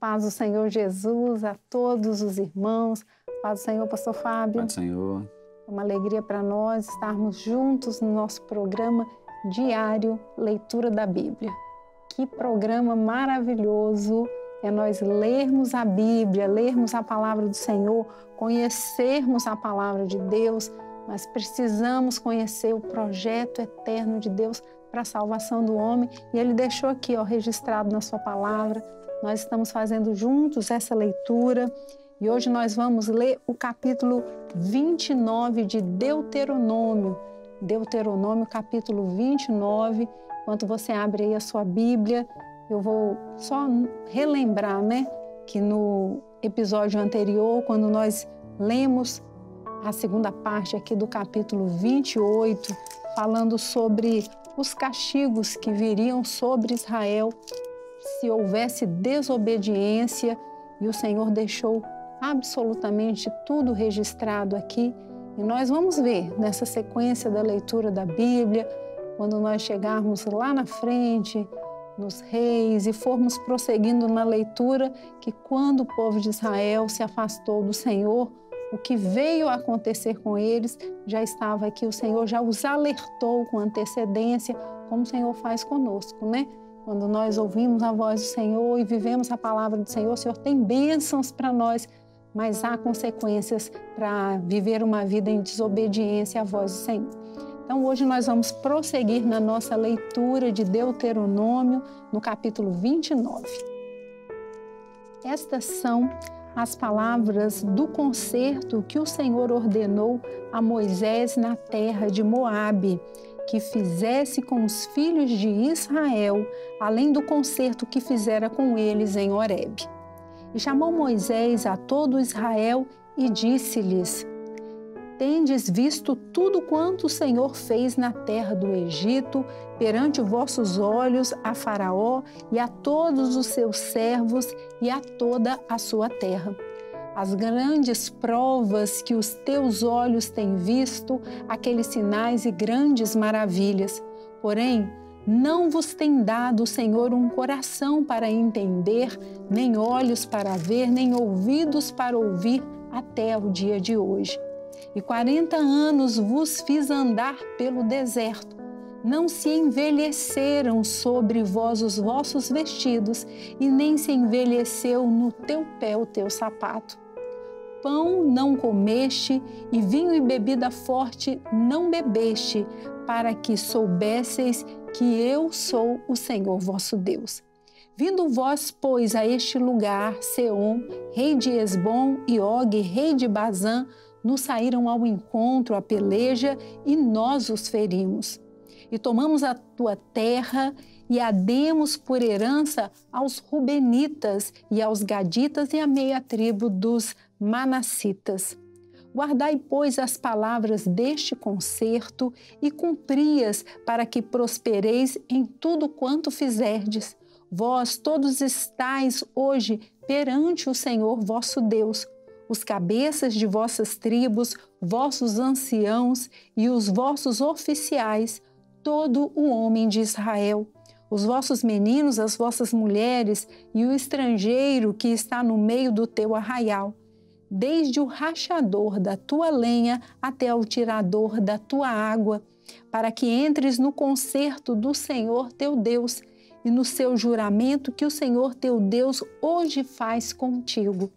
Paz do Senhor Jesus a todos os irmãos. Paz do Senhor, pastor Fábio. Paz do Senhor. É uma alegria para nós estarmos juntos no nosso programa diário Leitura da Bíblia. Que programa maravilhoso é nós lermos a Bíblia, lermos a palavra do Senhor, conhecermos a palavra de Deus. Nós precisamos conhecer o projeto eterno de Deus para a salvação do homem, e Ele deixou aqui, registrado na sua palavra. Nós estamos fazendo juntos essa leitura e hoje nós vamos ler o capítulo 29 de Deuteronômio. Deuteronômio, capítulo 29. Enquanto você abre aí a sua Bíblia, eu vou só relembrar, que no episódio anterior, quando nós lemos a segunda parte aqui do capítulo 28, falando sobre os castigos que viriam sobre Israel se houvesse desobediência, e o Senhor deixou absolutamente tudo registrado aqui. E nós vamos ver nessa sequência da leitura da Bíblia, quando nós chegarmos lá na frente, nos reis, e formos prosseguindo na leitura, que quando o povo de Israel se afastou do Senhor, o que veio a acontecer com eles já estava aqui. O Senhor já os alertou com antecedência, como o Senhor faz conosco, Quando nós ouvimos a voz do Senhor e vivemos a palavra do Senhor, o Senhor tem bênçãos para nós, mas há consequências para viver uma vida em desobediência à voz do Senhor. Então hoje nós vamos prosseguir na nossa leitura de Deuteronômio, no capítulo 29. Estas são as palavras do concerto que o Senhor ordenou a Moisés na terra de Moabe, que fizesse com os filhos de Israel, além do concerto que fizera com eles em Horebe. E chamou Moisés a todo Israel e disse-lhes: Tendes visto tudo quanto o Senhor fez na terra do Egito, perante vossos olhos, a Faraó e a todos os seus servos e a toda a sua terra. As grandes provas que os teus olhos têm visto, aqueles sinais e grandes maravilhas. Porém, não vos tem dado o Senhor um coração para entender, nem olhos para ver, nem ouvidos para ouvir, até o dia de hoje. E 40 anos vos fiz andar pelo deserto. Não se envelheceram sobre vós os vossos vestidos, e nem se envelheceu no teu pé o teu sapato. Pão não comeste, e vinho e bebida forte não bebeste, para que soubesseis que eu sou o Senhor vosso Deus. Vindo vós, pois, a este lugar, Seom, rei de Esbom, e Og, rei de Bazã, nos saíram ao encontro, a peleja, e nós os ferimos. E tomamos a tua terra e a demos por herança aos Rubenitas e aos Gaditas e à meia tribo dos Manassitas. Guardai, pois, as palavras deste concerto e cumpri-as, para que prospereis em tudo quanto fizerdes. Vós todos estáis hoje perante o Senhor vosso Deus, os cabeças de vossas tribos, vossos anciãos e os vossos oficiais, todo o homem de Israel, os vossos meninos, as vossas mulheres e o estrangeiro que está no meio do teu arraial, desde o rachador da tua lenha até o tirador da tua água, para que entres no concerto do Senhor teu Deus e no seu juramento que o Senhor teu Deus hoje faz contigo,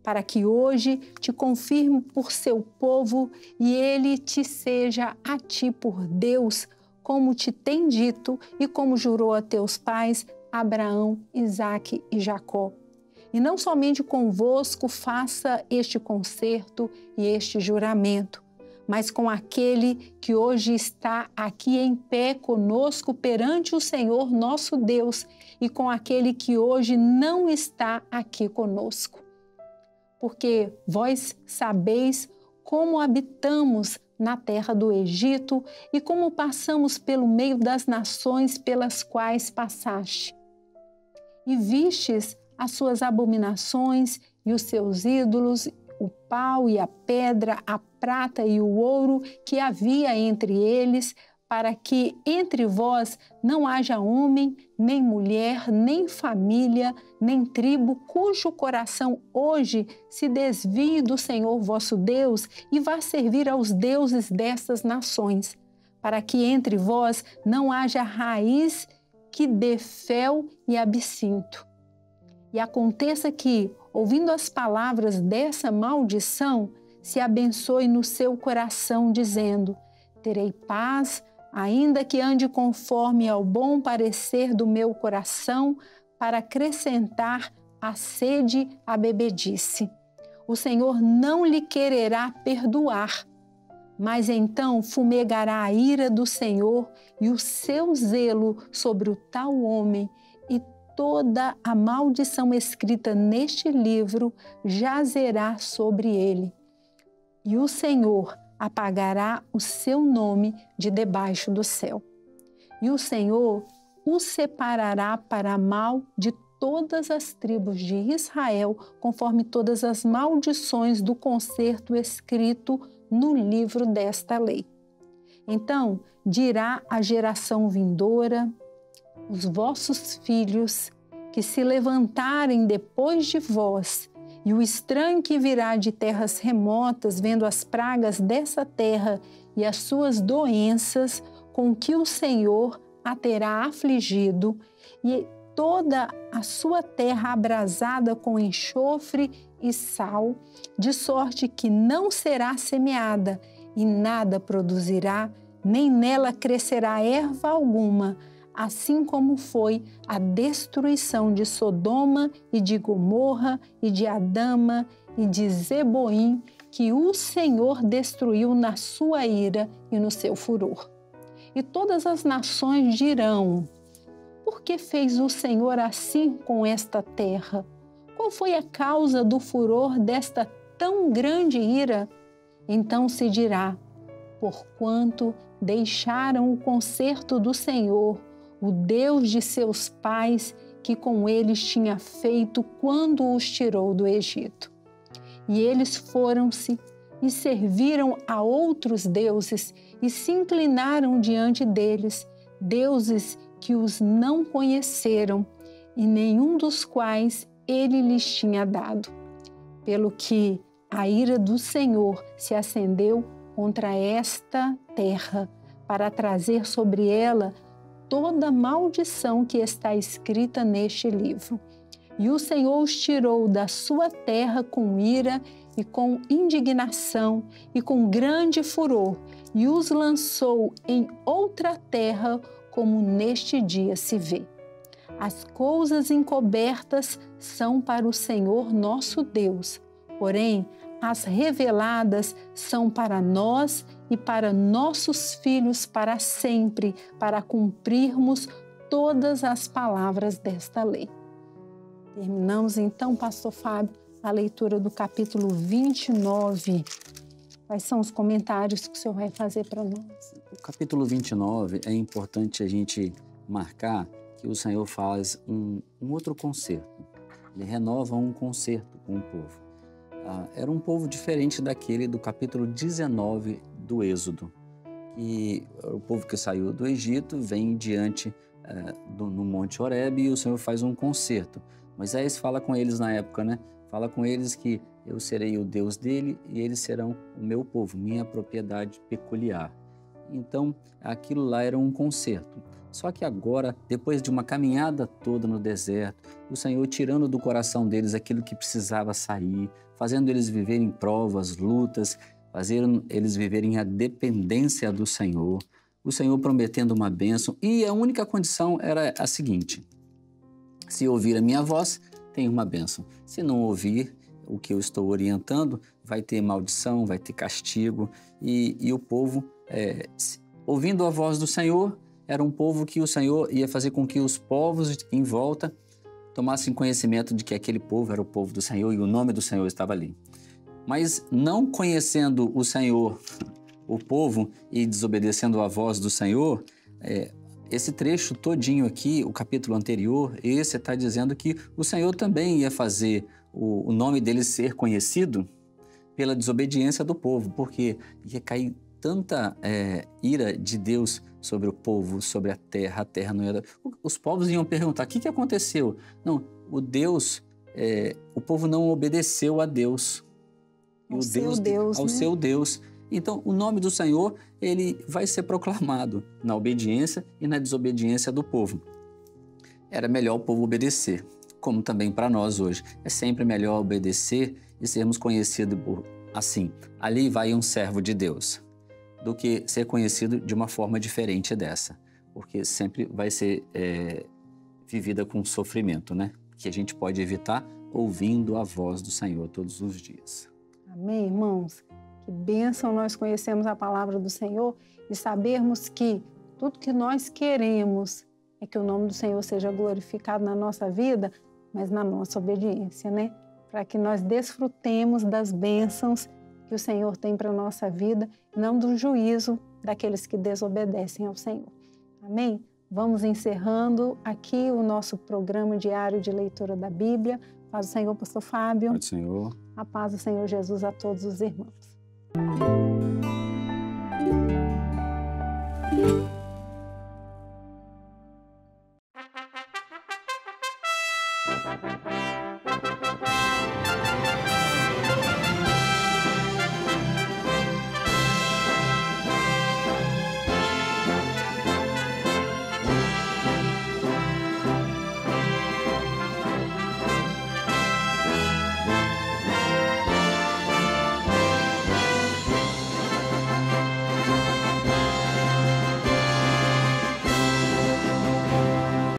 para que hoje te confirme por seu povo e ele te seja a ti por Deus, como te tem dito e como jurou a teus pais, Abraão, Isaque e Jacó. E não somente convosco faça este concerto e este juramento, mas com aquele que hoje está aqui em pé conosco perante o Senhor nosso Deus e com aquele que hoje não está aqui conosco. Porque vós sabeis como habitamos na terra do Egito e como passamos pelo meio das nações pelas quais passaste. E vistes as suas abominações e os seus ídolos, o pau e a pedra, a prata e o ouro que havia entre eles, para que entre vós não haja homem, nem mulher, nem família, nem tribo, cujo coração hoje se desvie do Senhor vosso Deus e vá servir aos deuses destas nações, para que entre vós não haja raiz que dê fel e absinto. E aconteça que, ouvindo as palavras dessa maldição, se abençoe no seu coração, dizendo: terei paz, ainda que ande conforme ao bom parecer do meu coração, para acrescentar a sede à bebedice. O Senhor não lhe quererá perdoar, mas então fumegará a ira do Senhor e o seu zelo sobre o tal homem, e toda a maldição escrita neste livro jazerá sobre ele. E o Senhor apagará o seu nome de debaixo do céu. E o Senhor o separará para mal de todas as tribos de Israel, conforme todas as maldições do concerto escrito no livro desta lei. Então dirá a geração vindoura: os vossos filhos que se levantarem depois de vós, e o estranho que virá de terras remotas, vendo as pragas dessa terra e as suas doenças, com que o Senhor a terá afligido, e toda a sua terra abrasada com enxofre e sal, de sorte que não será semeada, e nada produzirá, nem nela crescerá erva alguma, assim como foi a destruição de Sodoma e de Gomorra e de Adama e de Zeboim, que o Senhor destruiu na sua ira e no seu furor. E todas as nações dirão: por que fez o Senhor assim com esta terra? Qual foi a causa do furor desta tão grande ira? Então se dirá: porquanto deixaram o concerto do Senhor, o Deus de seus pais, que com eles tinha feito quando os tirou do Egito. E eles foram-se e serviram a outros deuses e se inclinaram diante deles, deuses que os não conheceram e nenhum dos quais ele lhes tinha dado. Pelo que a ira do Senhor se acendeu contra esta terra, para trazer sobre ela toda a maldição que está escrita neste livro. E o Senhor os tirou da sua terra com ira e com indignação e com grande furor, e os lançou em outra terra, como neste dia se vê. As coisas encobertas são para o Senhor nosso Deus, porém as reveladas são para nós e para nossos filhos para sempre, para cumprirmos todas as palavras desta lei. Terminamos então, pastor Fábio, a leitura do capítulo 29. Quais são os comentários que o senhor vai fazer para nós? O capítulo 29 é importante a gente marcar que o Senhor faz um outro concerto. Ele renova um concerto com o povo. Era um povo diferente daquele do capítulo 19 do Êxodo, que o povo que saiu do Egito vem diante no Monte Horebe e o Senhor faz um concerto. Moisés fala com eles na época, né? Fala com eles que eu serei o Deus dele e eles serão o meu povo, minha propriedade peculiar. Então, aquilo lá era um concerto. Só que agora, depois de uma caminhada toda no deserto, o Senhor tirando do coração deles aquilo que precisava sair, fazendo eles viverem provas, lutas, fazendo eles viverem a dependência do Senhor, o Senhor prometendo uma bênção, e a única condição era a seguinte: se ouvir a minha voz, tem uma bênção. Se não ouvir o que eu estou orientando, vai ter maldição, vai ter castigo, e o povo, ouvindo a voz do Senhor, era um povo que o Senhor ia fazer com que os povos em volta tomassem conhecimento de que aquele povo era o povo do Senhor e o nome do Senhor estava ali. Mas não conhecendo o Senhor, o povo, e desobedecendo a voz do Senhor, esse trecho todinho aqui, o capítulo anterior, esse está dizendo que o Senhor também ia fazer o nome dele ser conhecido pela desobediência do povo, porque ia cair tanta ira de Deus sobre o povo, sobre a terra não era... Os povos iam perguntar, o que aconteceu? Não, o povo não obedeceu a Deus. Ao seu Deus. Então, o nome do Senhor, ele vai ser proclamado na obediência e na desobediência do povo. Era melhor o povo obedecer, como também para nós hoje. É sempre melhor obedecer e sermos conhecidos por, assim, ali vai um servo de Deus, do que ser conhecido de uma forma diferente dessa, porque sempre vai ser vivida com sofrimento, né? Que a gente pode evitar ouvindo a voz do Senhor todos os dias. Amém, irmãos? Que bênção nós conhecemos a palavra do Senhor e sabermos que tudo que nós queremos é que o nome do Senhor seja glorificado na nossa vida, mas na nossa obediência, né? Para que nós desfrutemos das bênçãos que o Senhor tem para a nossa vida, não do juízo daqueles que desobedecem ao Senhor. Amém? Vamos encerrando aqui o nosso programa diário de leitura da Bíblia. Paz do Senhor, pastor Fábio. Paz do Senhor. A paz do Senhor Jesus a todos os irmãos.